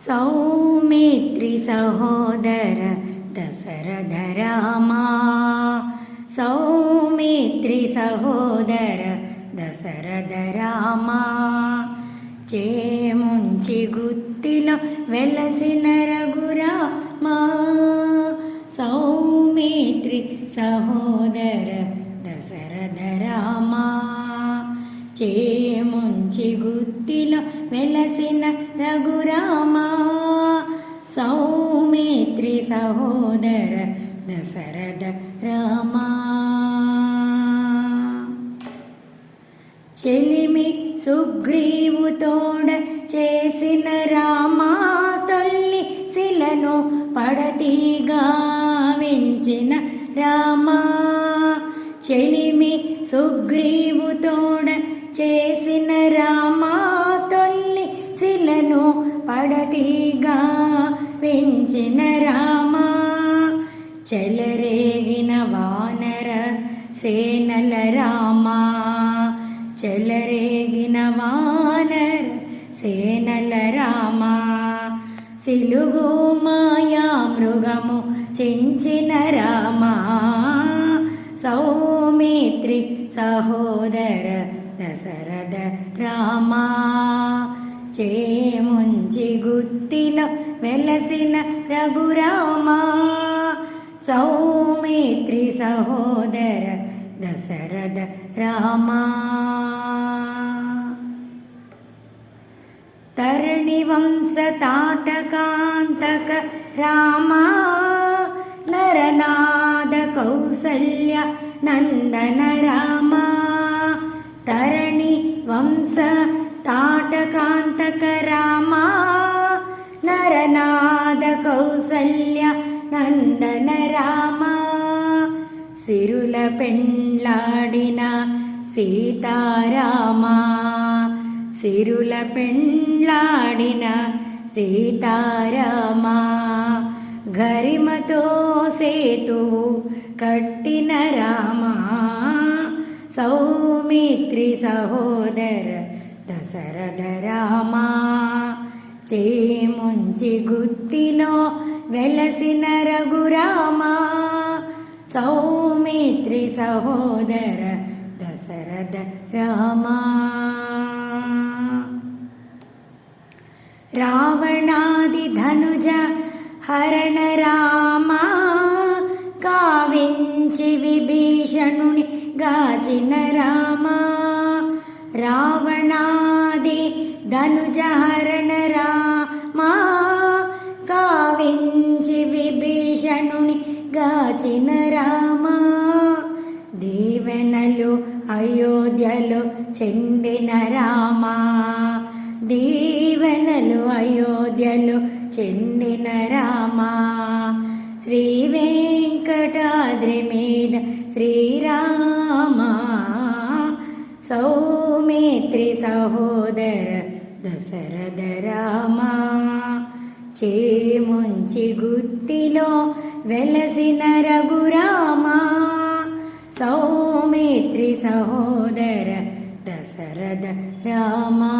సౌమిత్రి సహోదర దశరథ రామా, సౌమిత్రి సహోదర దశరథ రామా, చేముంచి గుత్తిలో వెలసిన రఘురామా, సౌమిత్రి సహోదర దశరథ రామా, చేముంచి గుత్తిలో వెలసిన రఘురామా, సౌమిత్రి సహోదర దశరథ రామా. చెలిమి సుగ్రీవు తోడ చేసిన రామా, తొల్లి శిలను పడతీగా వెంచిన రామా, చెలిమి సుగ్రీవు తోడ చేసిన రామా, తొల్లి శిలను పడతీగా వెంచిన రామా, చెలరేగిన వానర సేనల రామా, చెలరేగిన వానర సేనల రామా, సిలుగు మాయా మృగము చించిన రామా, సౌమిత్రి సహోదర దశరథ రామా, చేముంచి గుత్తిలో వెలసిన రఘురామా, సౌమిత్రి సహోదర దశరథ రామా. తరణి వంశ తాటకాంతక రామా, నరనాద కౌసల్య నందన రామా, తరణి వంశ తాటకాంతక రామా, నరనాద కౌసల్య నందన రామా, సిరుల పెండ్లాడిన సీతారామా, సిరుల పెండ్లాడిన సీతారామా, గరిమతో సేతువు కట్టిన రామా, సౌమిత్రి సహోదర దశరథ రామా, చేముంచి గుత్తిలో వెలసిన రఘురామా, సౌమిత్రి సహోదర దశరథ రామా. రావణాది ధనుజ హరణ రామా, కావించి విభీషణుని గాచిన రామా, రావణాది ధనుజ హరణ రామా, కావించి విభీషణుని గాచిన రామా, దీవెనలు అయోధ్యలో చెందిన రామా, దీవెనలు అయోధ్యలో చెందిన రామా, శ్రీ వెంకటాద్రి మీద శ్రీరామా, సౌమిత్రి సహోదర దశరథ రామా, చేముంచి గుత్తిలో వెలసిన రఘురామా, సౌమిత్రి సహోదర దశరథ రామా.